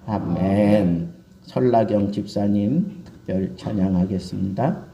아멘. 설라경 집사님 별 찬양하겠습니다.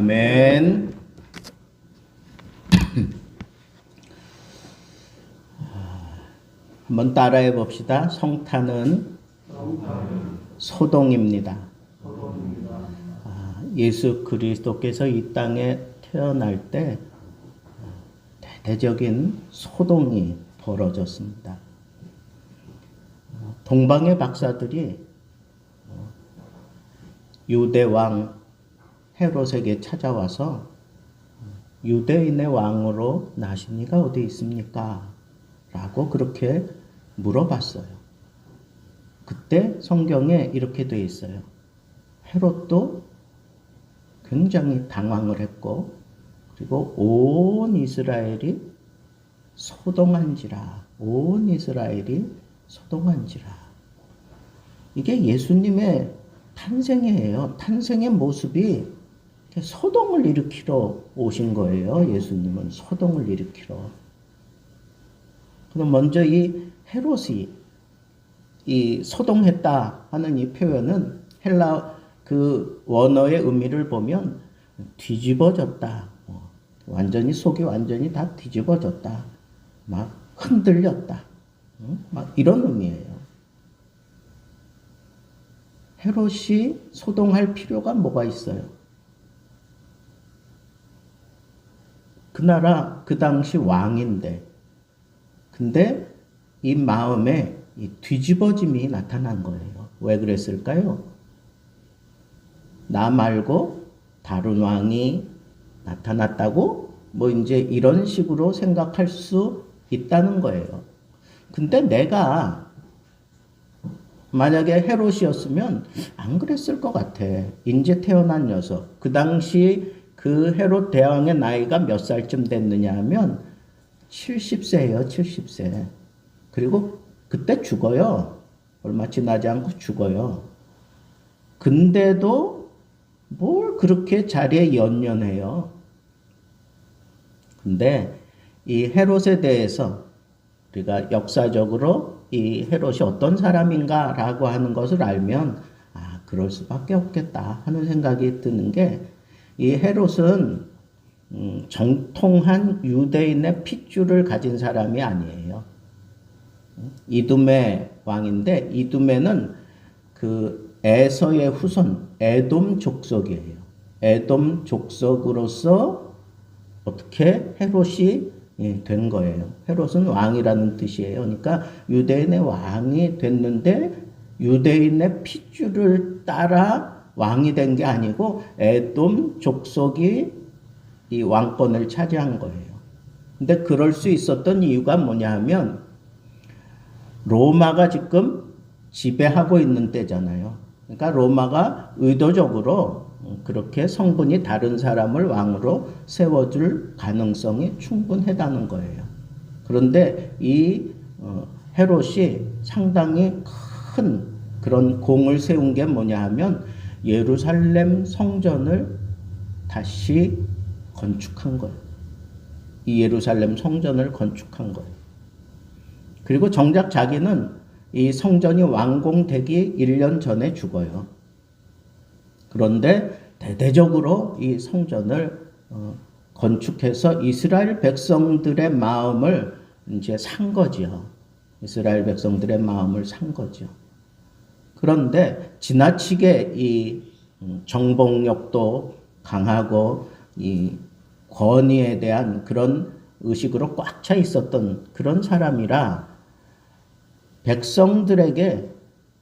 아멘. 한번 따라해 봅시다. 성탄은 소동입니다. 예수 그리스도께서 이 땅에 태어날 때 대대적인 소동이 벌어졌습니다. 동방의 박사들이 유대 왕 헤롯에게 찾아와서 유대인의 왕으로 나신 이가 어디 있습니까? 라고 그렇게 물어봤어요. 그때 성경에 이렇게 되어 있어요. 헤롯도 굉장히 당황을 했고, 그리고 온 이스라엘이 소동한지라, 온 이스라엘이 소동한지라. 이게 예수님의 탄생이에요. 탄생의 모습이 소동을 일으키러 오신 거예요. 예수님은 소동을 일으키러. 그럼 먼저 이 헤롯이 이 소동했다 하는 이 표현은 헬라 그 원어의 의미를 보면 뒤집어졌다. 완전히 속이 완전히 다 뒤집어졌다. 막 흔들렸다. 막 이런 의미예요. 헤롯이 소동할 필요가 뭐가 있어요? 그 나라 그 당시 왕인데, 근데 이 마음에 이 뒤집어짐이 나타난 거예요. 왜 그랬을까요? 나 말고 다른 왕이 나타났다고 뭐 이제 이런 식으로 생각할 수 있다는 거예요. 근데 내가 만약에 헤롯이었으면 안 그랬을 것 같아. 인제 태어난 녀석. 그 당시 그 헤롯 대왕의 나이가 몇 살쯤 됐느냐 하면 70세예요. 70세. 그리고 그때 죽어요. 얼마 지나지 않고 죽어요. 근데도 뭘 그렇게 자리에 연연해요. 근데 이 헤롯에 대해서 우리가 역사적으로 이 헤롯이 어떤 사람인가라고 하는 것을 알면 그럴 수밖에 없겠다 하는 생각이 드는 게, 이 헤롯은 정통한 유대인의 핏줄을 가진 사람이 아니에요. 이두메 왕인데, 이두메는 그 에서의 후손, 에돔 족속이에요. 에돔 족속으로서 어떻게 헤롯이 된 거예요. 헤롯은 왕이라는 뜻이에요. 그러니까 유대인의 왕이 됐는데 유대인의 핏줄을 따라 왕이 된 게 아니고 에돔 족속이 이 왕권을 차지한 거예요. 근데 그럴 수 있었던 이유가 뭐냐 하면, 로마가 지금 지배하고 있는 때잖아요. 그러니까 로마가 의도적으로 그렇게 성분이 다른 사람을 왕으로 세워줄 가능성이 충분하다는 거예요. 그런데 이 헤롯이 상당히 큰 그런 공을 세운 게 뭐냐 하면, 예루살렘 성전을 다시 건축한 거예요. 이 예루살렘 성전을 건축한 거예요. 그리고 정작 자기는 이 성전이 완공되기 1년 전에 죽어요. 그런데 대대적으로 이 성전을 건축해서 이스라엘 백성들의 마음을 이제 산 거죠. 이스라엘 백성들의 마음을 산 거죠. 그런데 지나치게 이 정복력도 강하고 이 권위에 대한 그런 의식으로 꽉 차 있었던 그런 사람이라 백성들에게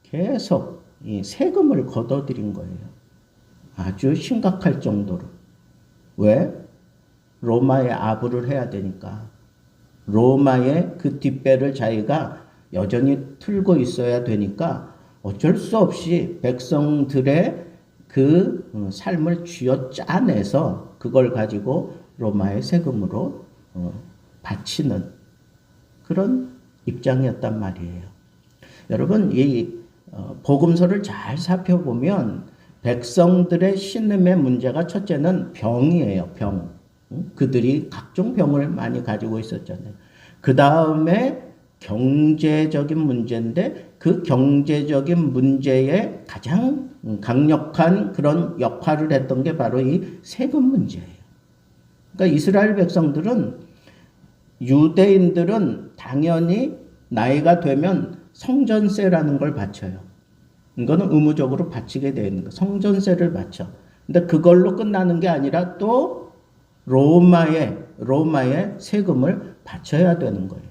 계속 이 세금을 걷어들인 거예요. 아주 심각할 정도로. 왜? 로마에 아부를 해야 되니까. 로마의 그 뒷배를 자기가 여전히 틀고 있어야 되니까 어쩔 수 없이 백성들의 그 삶을 쥐어짜내서 그걸 가지고 로마의 세금으로 바치는 그런 입장이었단 말이에요. 여러분, 이 복음서를 잘 살펴보면 백성들의 신음의 문제가 첫째는 병이에요. 병. 그들이 각종 병을 많이 가지고 있었잖아요. 그 다음에 경제적인 문제인데, 그 경제적인 문제에 가장 강력한 그런 역할을 했던 게 바로 이 세금 문제예요. 그러니까 이스라엘 백성들은, 유대인들은 당연히 나이가 되면 성전세라는 걸 바쳐요. 이거는 의무적으로 바치게 되어 있는 거. 성전세를 바쳐. 근데 그걸로 끝나는 게 아니라 또 로마의 세금을 바쳐야 되는 거예요.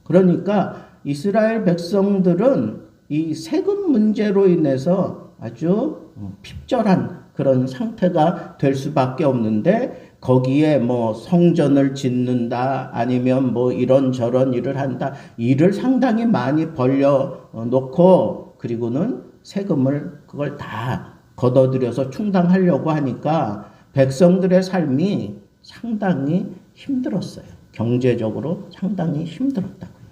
그러니까 이스라엘 백성들은 이 세금 문제로 인해서 아주 핍절한 그런 상태가 될 수밖에 없는데, 거기에 뭐 성전을 짓는다, 아니면 뭐 이런저런 일을 한다, 일을 상당히 많이 벌려 놓고, 그리고는 세금을 그걸 다 걷어들여서 충당하려고 하니까 백성들의 삶이 상당히 힘들었어요. 경제적으로 상당히 힘들었다고요.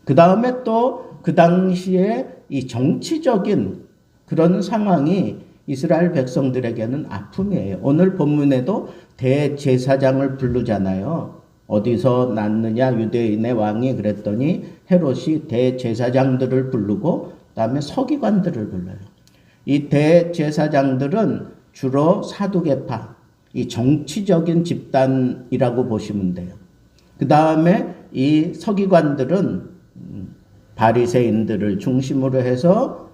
그 다음에 또 그 당시에 이 정치적인 그런 상황이 이스라엘 백성들에게는 아픔이에요. 오늘 본문에도 대제사장을 부르잖아요. 어디서 났느냐 유대인의 왕이 그랬더니 헤롯이 대제사장들을 부르고 그다음에 서기관들을 불러요. 이 대제사장들은 주로 사두개파, 이 정치적인 집단이라고 보시면 돼요. 그 다음에 이 서기관들은 바리새인들을 중심으로 해서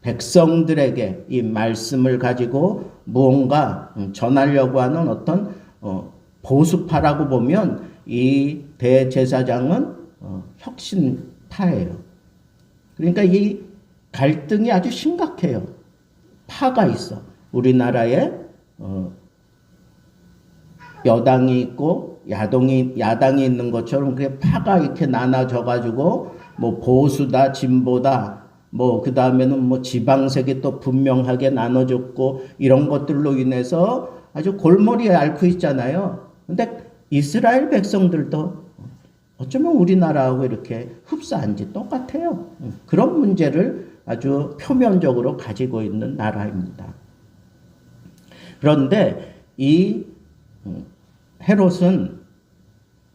백성들에게 이 말씀을 가지고 무언가 전하려고 하는 어떤 보수파라고 보면 이 대제사장은 혁신파예요. 그러니까 이 갈등이 아주 심각해요. 파가 있어. 우리나라에 여당이 있고 야당이 있는 것처럼 그게 파가 이렇게 나눠져 가지고 뭐 보수다 진보다 뭐 그다음에는 뭐 지방색이 또 분명하게 나눠졌고 이런 것들로 인해서 아주 골머리에 앓고 있잖아요. 근데 이스라엘 백성들도 어쩌면 우리나라하고 이렇게 흡사한지 똑같아요. 그런 문제를 아주 표면적으로 가지고 있는 나라입니다. 그런데 이 헤롯은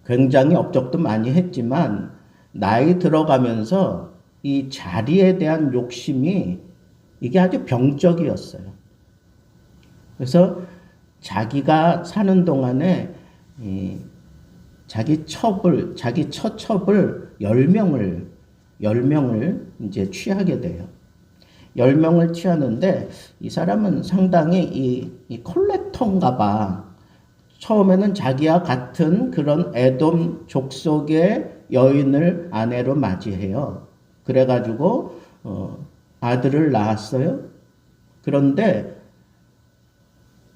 굉장히 업적도 많이 했지만 나이 들어가면서 이 자리에 대한 욕심이 이게 아주 병적이었어요. 그래서 자기가 사는 동안에 자기 처첩을 10명을 이제 취하게 돼요. 10명을 취하는데 이 사람은 상당히 이 콜렉터인가 봐. 처음에는 자기와 같은 그런 에돔 족속의 여인을 아내로 맞이해요. 그래가지고 아들을 낳았어요. 그런데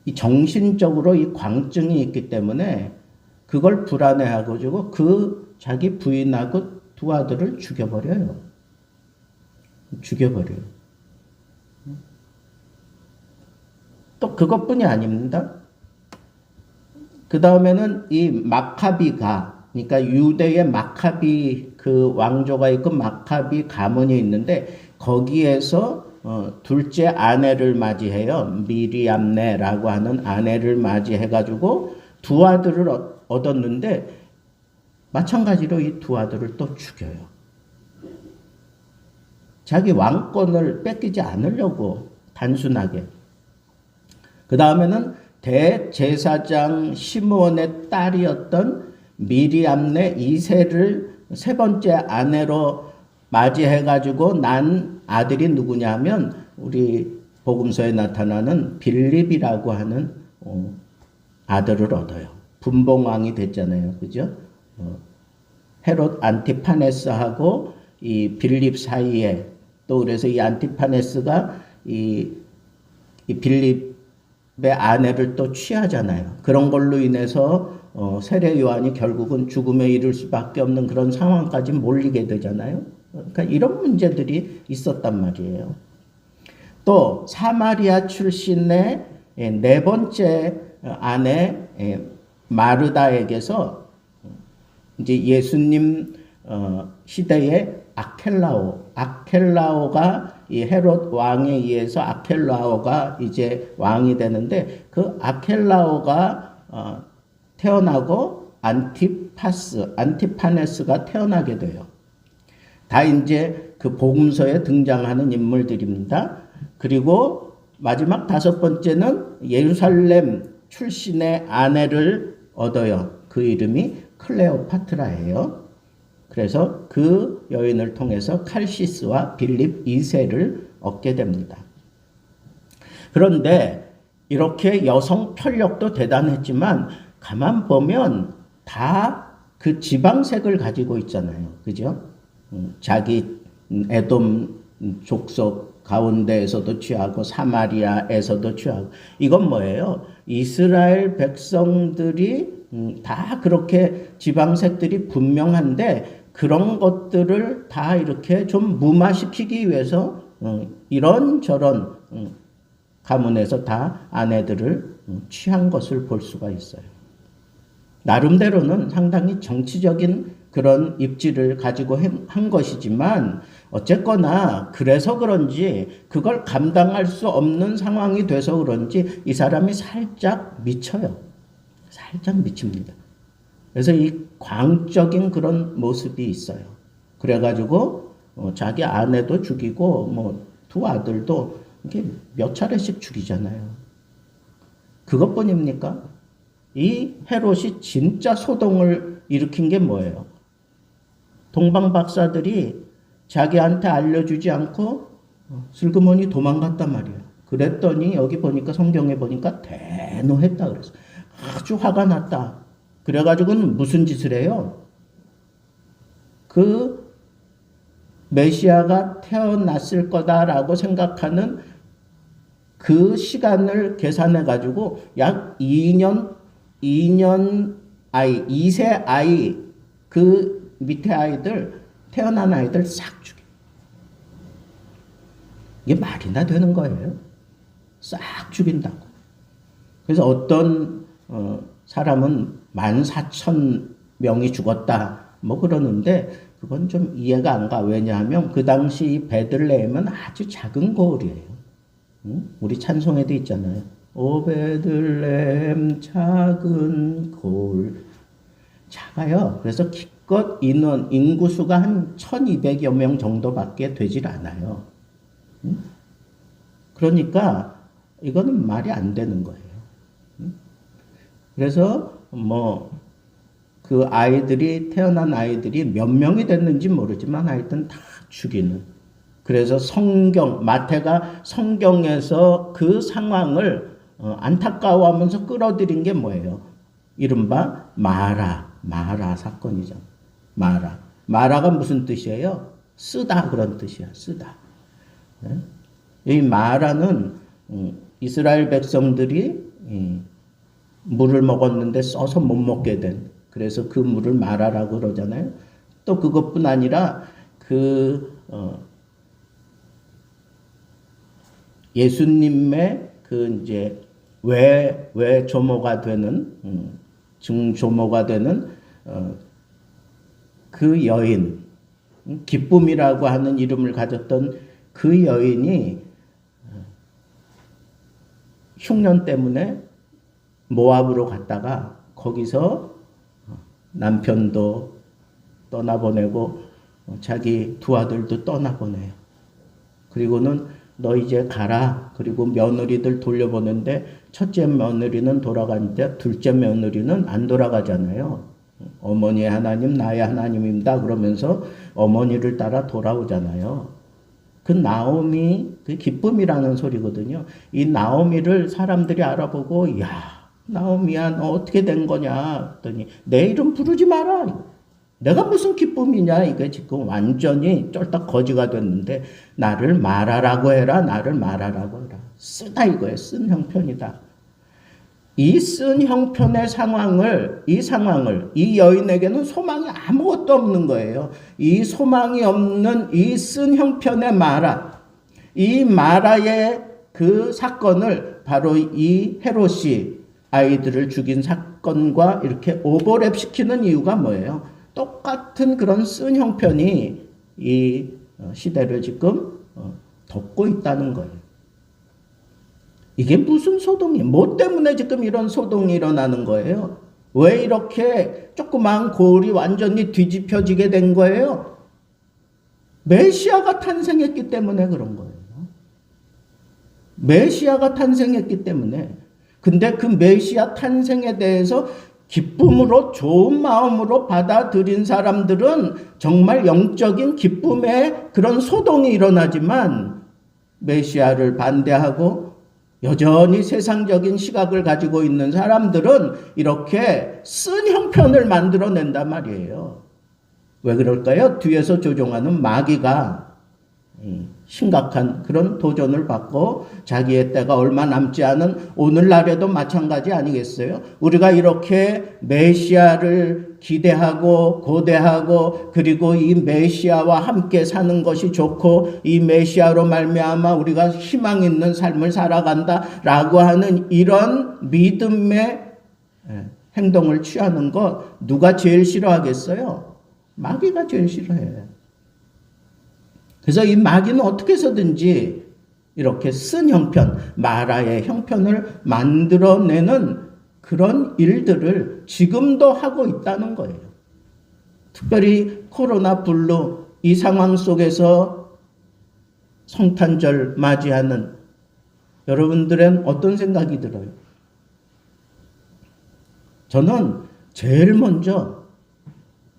이 정신적으로 이 광증이 있기 때문에 그걸 불안해하고 그 자기 부인하고 두 아들을 죽여버려요. 또 그것뿐이 아닙니다. 그 다음에는 이 마카비가, 그러니까 유대의 마카비 그 왕조가 있고 마카비 가문이 있는데 거기에서 둘째 아내를 맞이해요. 미리암네라고 하는 아내를 맞이해가지고 두 아들을 얻었는데 마찬가지로 이 두 아들을 또 죽여요. 자기 왕권을 뺏기지 않으려고 단순하게. 그 다음에는 대제사장 시므온의 딸이었던 미리암네 2세를 세 번째 아내로 맞이해가지고 난 아들이 누구냐 하면 우리 복음서에 나타나는 빌립이라고 하는 아들을 얻어요. 분봉왕이 됐잖아요. 그죠? 헤롯 안티파네스하고 이 빌립 사이에 또 그래서 이 안티파네스가 이 빌립의 아내를 또 취하잖아요. 그런 걸로 인해서 세례 요한이 결국은 죽음에 이를 수밖에 없는 그런 상황까지 몰리게 되잖아요. 그러니까 이런 문제들이 있었단 말이에요. 또 사마리아 출신의 네 번째 아내 마르다에게서 이제 예수님 시대의 아켈라오가 이 헤롯 왕에 의해서 아켈라오가 이제 왕이 되는데 그 아켈라오가 태어나고 안티파네스가 태어나게 돼요. 다 이제 그 복음서에 등장하는 인물들입니다. 그리고 마지막 다섯 번째는 예루살렘 출신의 아내를 얻어요. 그 이름이 클레오파트라예요. 그래서 그 여인을 통해서 칼시스와 빌립 2세를 얻게 됩니다. 그런데 이렇게 여성 편력도 대단했지만 가만 보면 다 그 지방색을 가지고 있잖아요. 그죠? 자기 에돔 족속 가운데에서도 취하고 사마리아에서도 취하고 이건 뭐예요? 이스라엘 백성들이 다 그렇게 지방색들이 분명한데 그런 것들을 다 이렇게 좀 무마시키기 위해서 이런저런 가문에서 다 아내들을 취한 것을 볼 수가 있어요. 나름대로는 상당히 정치적인 그런 입지를 가지고 한 것이지만 어쨌거나 그래서 그런지 그걸 감당할 수 없는 상황이 돼서 그런지 이 사람이 살짝 미쳐요. 살짝 미칩니다. 그래서 이 광적인 그런 모습이 있어요. 그래가지고 자기 아내도 죽이고 뭐 두 아들도 이렇게 몇 차례씩 죽이잖아요. 그것뿐입니까? 이 헤롯이 진짜 소동을 일으킨 게 뭐예요? 동방 박사들이 자기한테 알려주지 않고 슬그머니 도망갔단 말이에요. 그랬더니 여기 보니까 성경에 보니까 대노했다 그랬어. 아주 화가 났다. 그래가지고는 무슨 짓을 해요? 그 메시아가 태어났을 거다라고 생각하는 그 시간을 계산해가지고 약 2년 아이, 2세 아이, 그 밑에 아이들, 태어난 아이들 싹 죽여. 이게 말이나 되는 거예요? 싹 죽인다고. 그래서 어떤 사람은 14,000명이 죽었다 뭐 그러는데 그건 좀 이해가 안 가. 왜냐하면 그 당시 베들레헴은 아주 작은 고을이에요. 응? 우리 찬송에도 있잖아요. 오 베들레헴 작은 고을. 작아요. 그래서 기껏 인구수가 한 1,200여 명 정도밖에 되질 않아요. 응? 그러니까 이거는 말이 안 되는 거예요. 그래서 뭐 그 아이들이 태어난 아이들이 몇 명이 됐는지 모르지만 하여튼 다 죽이는. 그래서 마태가 성경에서 그 상황을 안타까워하면서 끌어들인 게 뭐예요? 이른바 마라 사건이죠. 마라가 무슨 뜻이에요? 쓰다 그런 뜻이야. 쓰다. 이 마라는 이스라엘 백성들이 물을 먹었는데 써서 못 먹게 된, 그래서 그 물을 마라라고 그러잖아요. 또 그것뿐 아니라 예수님의 그 이제 외조모가 되는 증조모가 되는 그 여인, 기쁨이라고 하는 이름을 가졌던 그 여인이 흉년 때문에 모압으로 갔다가 거기서 남편도 떠나보내고 자기 두 아들도 떠나보내요. 그리고는 너 이제 가라. 그리고 며느리들 돌려보는데 첫째 며느리는 돌아가는데 둘째 며느리는 안 돌아가잖아요. 어머니의 하나님 나의 하나님입니다. 그러면서 어머니를 따라 돌아오잖아요. 그 나오미, 그 기쁨이라는 소리거든요. 이 나오미를 사람들이 알아보고 야 나오미야 너 어떻게 된 거냐 했더니 내 이름 부르지 마라. 내가 무슨 기쁨이냐. 이게 지금 완전히 쫄딱 거지가 됐는데 나를 마라라고 해라. 나를 마라라고 해라. 쓰다 이거예요. 쓴 형편이다. 이 쓴 형편의 이 여인에게는 소망이 아무것도 없는 거예요. 이 소망이 없는 이 쓴 형편의 이 마라의 그 사건을 바로 이 헤롯이 아이들을 죽인 사건과 이렇게 오버랩 시키는 이유가 뭐예요? 똑같은 그런 쓴 형편이 이 시대를 지금 덮고 있다는 거예요. 이게 무슨 소동이, 뭐 때문에 지금 이런 소동이 일어나는 거예요? 왜 이렇게 조그마한 고을이 완전히 뒤집혀지게 된 거예요? 메시아가 탄생했기 때문에 그런 거예요. 메시아가 탄생했기 때문에. 근데 그 메시아 탄생에 대해서 기쁨으로 좋은 마음으로 받아들인 사람들은 정말 영적인 기쁨의 그런 소동이 일어나지만 메시아를 반대하고 여전히 세상적인 시각을 가지고 있는 사람들은 이렇게 쓴 형편을 만들어낸단 말이에요. 왜 그럴까요? 뒤에서 조종하는 마귀가 심각한 그런 도전을 받고 자기의 때가 얼마 남지 않은 오늘날에도 마찬가지 아니겠어요? 우리가 이렇게 메시아를 기대하고 고대하고 그리고 이 메시아와 함께 사는 것이 좋고 이 메시아로 말미암아 우리가 희망 있는 삶을 살아간다라고 하는 이런 믿음의 행동을 취하는 것 누가 제일 싫어하겠어요? 마귀가 제일 싫어해요. 그래서 이 마귀는 어떻게 해서든지 이렇게 쓴 형편, 마라의 형편을 만들어내는 그런 일들을 지금도 하고 있다는 거예요. 특별히 코로나 블루 이 상황 속에서 성탄절 맞이하는 여러분들은 어떤 생각이 들어요? 저는 제일 먼저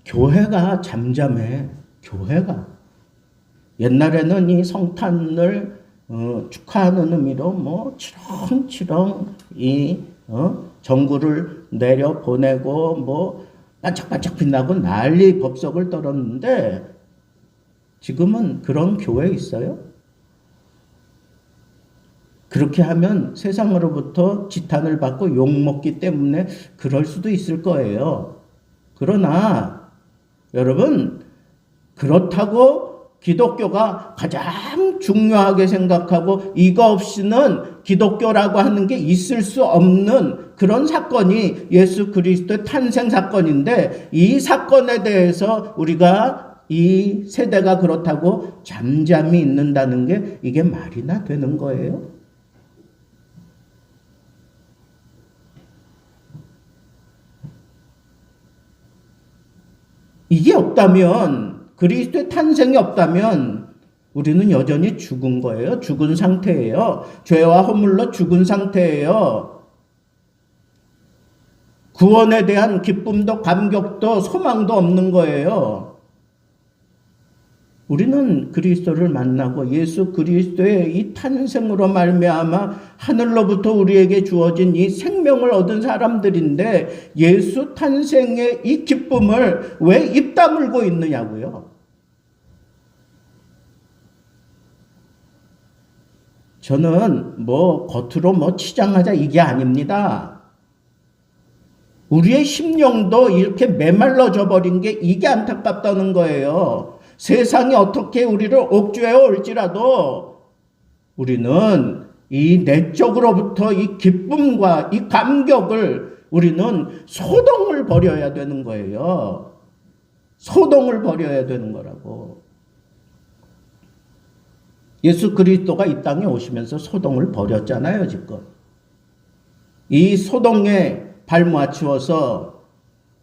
교회가 잠잠해. 교회가. 옛날에는 이 성탄을 축하하는 의미로 뭐 치렁치렁 이 전구를 내려 보내고 뭐 반짝반짝 빛나고 난리 법석을 떨었는데 지금은 그런 교회 있어요? 그렇게 하면 세상으로부터 지탄을 받고 욕먹기 때문에 그럴 수도 있을 거예요. 그러나 여러분, 그렇다고 기독교가 가장 중요하게 생각하고 이거 없이는 기독교라고 하는 게 있을 수 없는 그런 사건이 예수 그리스도의 탄생 사건인데, 이 사건에 대해서 우리가 이 세대가 그렇다고 잠잠히 있는다는 게 이게 말이나 되는 거예요? 이게 없다면, 그리스도의 탄생이 없다면 우리는 여전히 죽은 거예요. 죽은 상태예요. 죄와 허물로 죽은 상태예요. 구원에 대한 기쁨도 감격도 소망도 없는 거예요. 우리는 그리스도를 만나고 예수 그리스도의 이 탄생으로 말미암아 하늘로부터 우리에게 주어진 이 생명을 얻은 사람들인데, 예수 탄생의 이 기쁨을 왜 입 다물고 있느냐고요. 저는 뭐 겉으로 뭐 치장하자 이게 아닙니다. 우리의 심령도 이렇게 메말라져 버린 게 이게 안타깝다는 거예요. 세상이 어떻게 우리를 옥죄해 올지라도 우리는 이 내적으로부터 이 기쁨과 이 감격을 우리는 소동을 벌여야 되는 거예요. 소동을 벌여야 되는 거라고. 예수 그리스도가 이 땅에 오시면서 소동을 벌였잖아요, 지금. 이 소동에 발맞추어서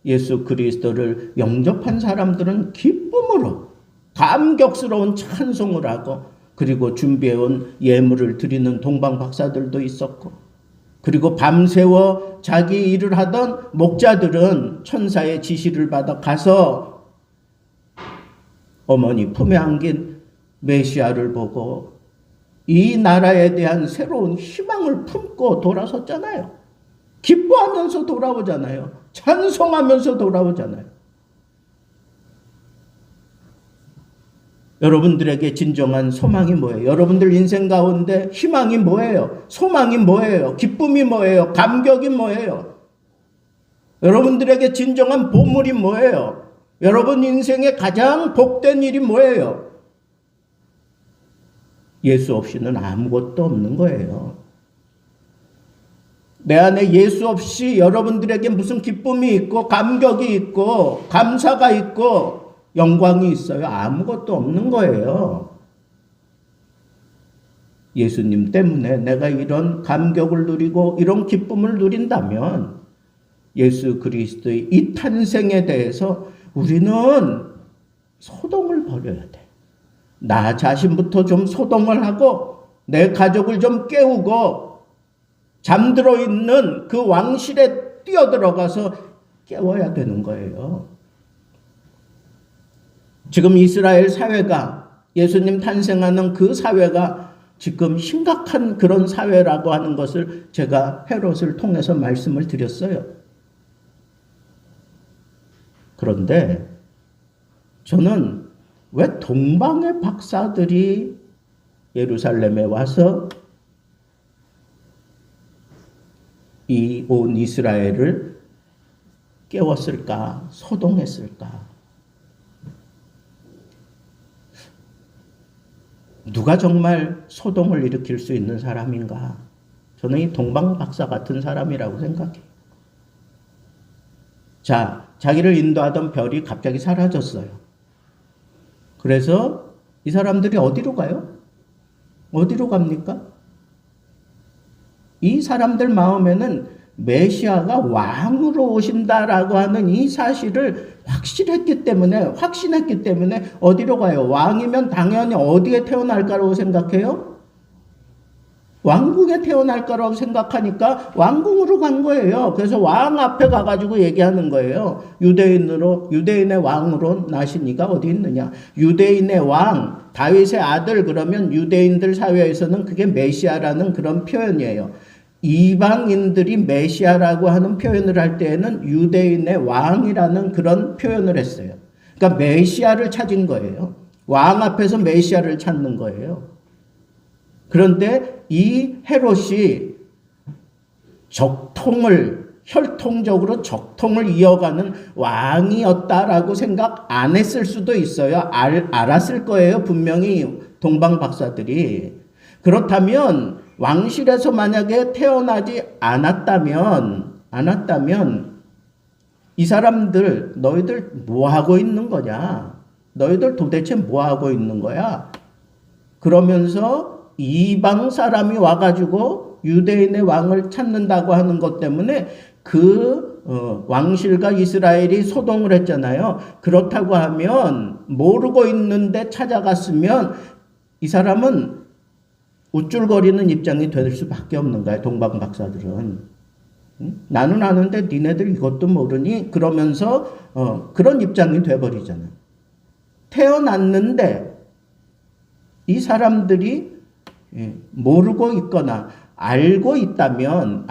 예수 그리스도를 영접한 사람들은 기쁨으로 감격스러운 찬송을 하고, 그리고 준비해온 예물을 드리는 동방박사들도 있었고, 그리고 밤새워 자기 일을 하던 목자들은 천사의 지시를 받아 가서 어머니 품에 안긴 메시아를 보고 이 나라에 대한 새로운 희망을 품고 돌아섰잖아요. 기뻐하면서 돌아오잖아요. 찬송하면서 돌아오잖아요. 여러분들에게 진정한 소망이 뭐예요? 여러분들 인생 가운데 희망이 뭐예요? 소망이 뭐예요? 기쁨이 뭐예요? 감격이 뭐예요? 여러분들에게 진정한 보물이 뭐예요? 여러분 인생의 가장 복된 일이 뭐예요? 예수 없이는 아무것도 없는 거예요. 내 안에 예수 없이 여러분들에게 무슨 기쁨이 있고 감격이 있고 감사가 있고 영광이 있어요? 아무것도 없는 거예요. 예수님 때문에 내가 이런 감격을 누리고 이런 기쁨을 누린다면 예수 그리스도의 이 탄생에 대해서 우리는 소동을 벌여야 돼. 나 자신부터 좀 소동을 하고 내 가족을 좀 깨우고 잠들어 있는 그 왕실에 뛰어들어가서 깨워야 되는 거예요. 지금 이스라엘 사회가, 예수님 탄생하는 그 사회가 지금 심각한 그런 사회라고 하는 것을 제가 헤롯을 통해서 말씀을 드렸어요. 그런데 저는 왜 동방의 박사들이 예루살렘에 와서 이 온 이스라엘을 깨웠을까, 소동했을까? 누가 정말 소동을 일으킬 수 있는 사람인가? 저는 이 동방 박사 같은 사람이라고 생각해요. 자, 자기를 인도하던 별이 갑자기 사라졌어요. 그래서 이 사람들이 어디로 가요? 어디로 갑니까? 이 사람들 마음에는 메시아가 왕으로 오신다라고 하는 이 사실을 확신했기 때문에 어디로 가요? 왕이면 당연히 어디에 태어날까라고 생각해요? 왕궁에 태어날 거라고 생각하니까 왕궁으로 간 거예요. 그래서 왕 앞에 가가지고 얘기하는 거예요. 유대인의 왕으로 나신 이가 어디 있느냐. 유대인의 왕, 다윗의 아들, 그러면 유대인들 사회에서는 그게 메시아라는 그런 표현이에요. 이방인들이 메시아라고 하는 표현을 할 때에는 유대인의 왕이라는 그런 표현을 했어요. 그러니까 메시아를 찾은 거예요. 왕 앞에서 메시아를 찾는 거예요. 그런데 이 헤롯이 혈통적으로 적통을 이어가는 왕이었다라고 생각 안 했을 수도 있어요. 알았을 거예요. 분명히 동방 박사들이. 그렇다면 왕실에서 만약에 태어나지 않았다면 이 사람들 너희들 뭐 하고 있는 거냐? 너희들 도대체 뭐 하고 있는 거야? 그러면서 이방 사람이 와가지고 유대인의 왕을 찾는다고 하는 것 때문에 왕실과 이스라엘이 소동을 했잖아요. 그렇다고 하면 모르고 있는데 찾아갔으면 이 사람은 우쭐거리는 입장이 될 수밖에 없는 거야. 동방 박사들은. 나는 아는데 니네들 이것도 모르니? 그러면서 그런 입장이 돼버리잖아요. 태어났는데 이 사람들이 모르고 있거나 알고 있다면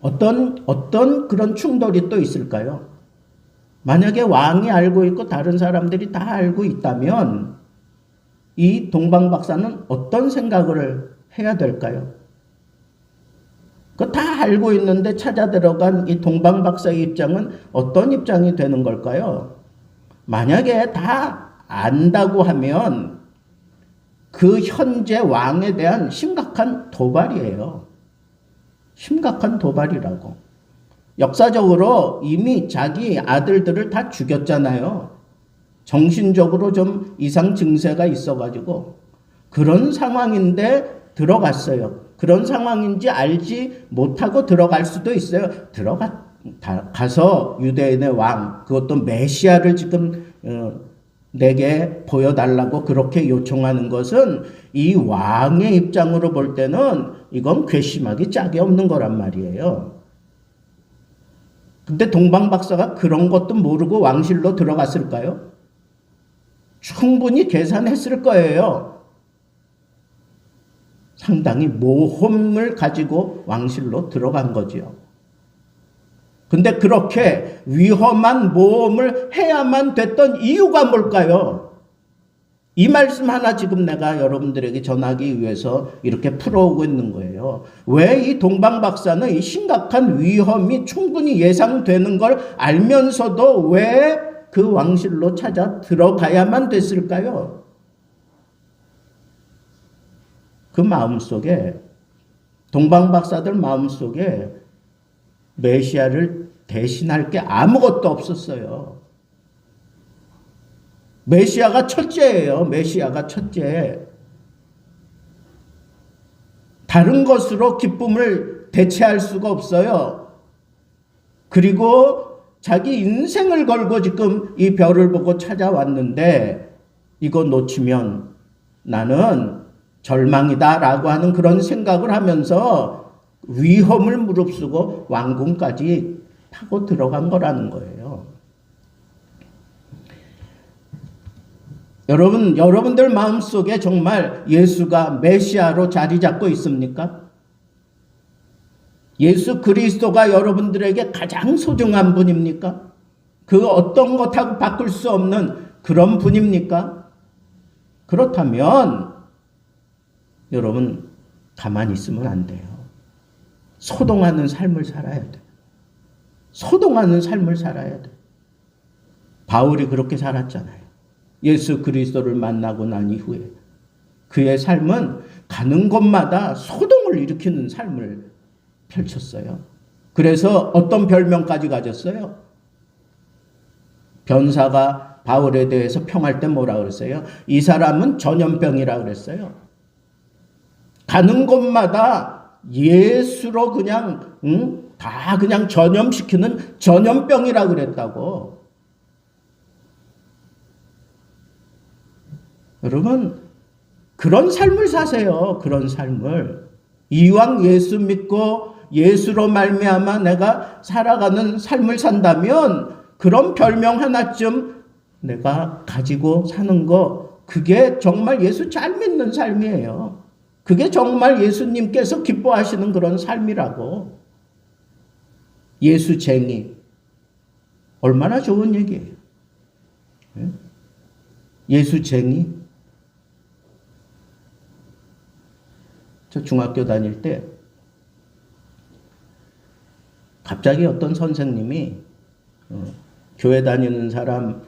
어떤 그런 충돌이 또 있을까요? 만약에 왕이 알고 있고 다른 사람들이 다 알고 있다면 이 동방 박사는 어떤 생각을 해야 될까요? 다 알고 있는데 찾아 들어간 이 동방 박사의 입장은 어떤 입장이 되는 걸까요? 만약에 다 안다고 하면 그 현재 왕에 대한 심각한 도발이에요. 심각한 도발이라고. 역사적으로 이미 자기 아들들을 다 죽였잖아요. 정신적으로 좀 이상 증세가 있어가지고 그런 상황인데 들어갔어요. 그런 상황인지 알지 못하고 들어갈 수도 있어요. 가서 유대인의 왕, 그것도 메시아를 지금 내게 보여달라고 그렇게 요청하는 것은 이 왕의 입장으로 볼 때는 이건 괘씸하기 짝이 없는 거란 말이에요. 근데 동방 박사가 그런 것도 모르고 왕실로 들어갔을까요? 충분히 계산했을 거예요. 상당히 모험을 가지고 왕실로 들어간 거지요. 근데 그렇게 위험한 모험을 해야만 됐던 이유가 뭘까요? 이 말씀 하나 지금 내가 여러분들에게 전하기 위해서 이렇게 풀어오고 있는 거예요. 왜 이 동방 박사는 이 심각한 위험이 충분히 예상되는 걸 알면서도 왜 그 왕실로 찾아 들어가야만 됐을까요? 그 마음속에, 동방 박사들 마음속에 메시아를 대신할 게 아무것도 없었어요. 메시아가 첫째예요. 메시아가 첫째. 다른 것으로 기쁨을 대체할 수가 없어요. 그리고 자기 인생을 걸고 지금 이 별을 보고 찾아왔는데 이거 놓치면 나는 절망이다라고 하는 그런 생각을 하면서 위험을 무릅쓰고 왕궁까지 타고 들어간 거라는 거예요. 여러분들 마음속에 정말 예수가 메시아로 자리 잡고 있습니까? 예수 그리스도가 여러분들에게 가장 소중한 분입니까? 그 어떤 것하고 바꿀 수 없는 그런 분입니까? 그렇다면 여러분 가만히 있으면 안 돼요. 소동하는 삶을 살아야 돼. 소동하는 삶을 살아야 돼. 바울이 그렇게 살았잖아요. 예수 그리스도를 만나고 난 이후에 그의 삶은 가는 곳마다 소동을 일으키는 삶을 펼쳤어요. 그래서 어떤 별명까지 가졌어요? 변사가 바울에 대해서 평할 때 뭐라 그랬어요? 이 사람은 전염병이라 그랬어요. 가는 곳마다 예수로 그냥 다 그냥 전염시키는 전염병이라 그랬다고. 여러분 그런 삶을 사세요. 그런 삶을. 이왕 예수 믿고 예수로 말미암아 내가 살아가는 삶을 산다면 그런 별명 하나쯤 내가 가지고 사는 거 그게 정말 예수 잘 믿는 삶이에요. 그게 정말 예수님께서 기뻐하시는 그런 삶이라고. 예수쟁이. 얼마나 좋은 얘기예요. 예수쟁이. 저 중학교 다닐 때 갑자기 어떤 선생님이 교회 다니는 사람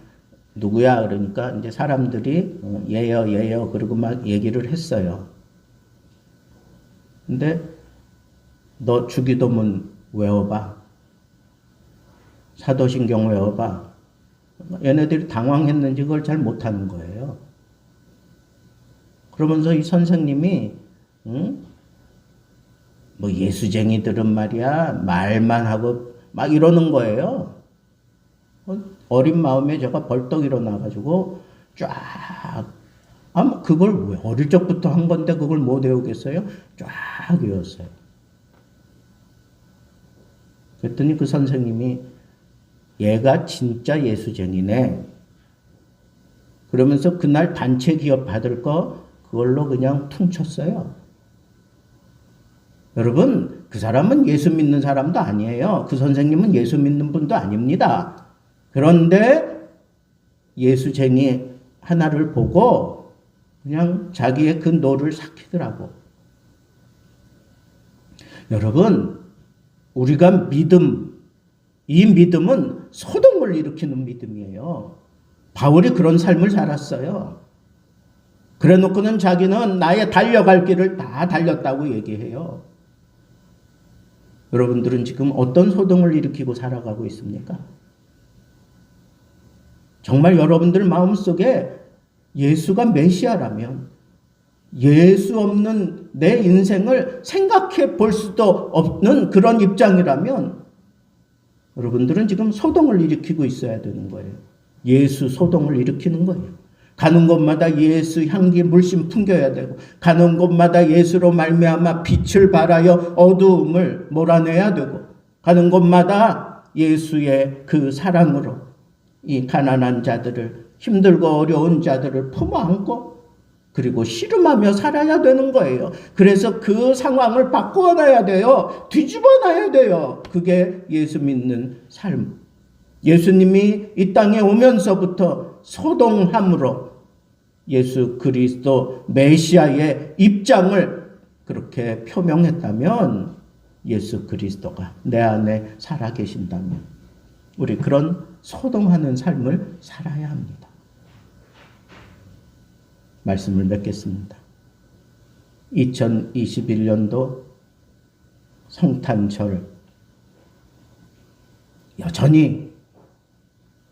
누구야? 그러니까 이제 사람들이 얘요 그러고 막 얘기를 했어요. 근데 너 주기도문 외워봐. 사도신경 외워봐. 얘네들이 당황했는지 그걸 잘 못하는 거예요. 그러면서 이 선생님이 뭐 예수쟁이들은 말이야 말만 하고 막 이러는 거예요. 어린 마음에 제가 벌떡 일어나가지고 쫙 그걸 왜 어릴 적부터 한 건데 그걸 못 외우겠어요? 쫙 외웠어요. 그랬더니 그 선생님이 얘가 진짜 예수쟁이네. 그러면서 그날 단체 기업 받을 거 그걸로 그냥 퉁쳤어요. 여러분, 그 사람은 예수 믿는 사람도 아니에요. 그 선생님은 예수 믿는 분도 아닙니다. 그런데 예수쟁이 하나를 보고 그냥 자기의 그 노를 삭히더라고. 여러분, 우리가 이 믿음은 소동을 일으키는 믿음이에요. 바울이 그런 삶을 살았어요. 그래 놓고는 자기는 나의 달려갈 길을 다 달렸다고 얘기해요. 여러분들은 지금 어떤 소동을 일으키고 살아가고 있습니까? 정말 여러분들 마음속에 예수가 메시아라면 예수 없는 내 인생을 생각해 볼 수도 없는 그런 입장이라면 여러분들은 지금 소동을 일으키고 있어야 되는 거예요. 예수 소동을 일으키는 거예요. 가는 곳마다 예수 향기 물씬 풍겨야 되고 가는 곳마다 예수로 말미암아 빛을 발하여 어두움을 몰아내야 되고 가는 곳마다 예수의 그 사랑으로 이 가난한 자들을 힘들고 어려운 자들을 품어 안고 그리고 씨름하며 살아야 되는 거예요. 그래서 그 상황을 바꿔놔야 돼요. 뒤집어놔야 돼요. 그게 예수 믿는 삶. 예수님이 이 땅에 오면서부터 소동함으로 예수 그리스도 메시아의 입장을 그렇게 표명했다면 예수 그리스도가 내 안에 살아계신다면 우리 그런 소동하는 삶을 살아야 합니다. 말씀을 맺겠습니다. 2021년도 성탄절 여전히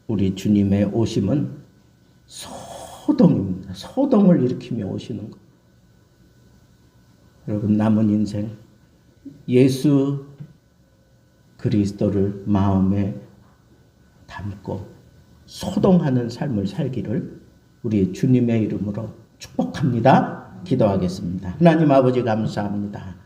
우리 주님의 오심은 소동입니다. 소동을 일으키며 오시는 것. 여러분 남은 인생 예수 그리스도를 마음에 담고 소동하는 삶을 살기를 우리 주님의 이름으로 축복합니다. 기도하겠습니다. 하나님 아버지 감사합니다.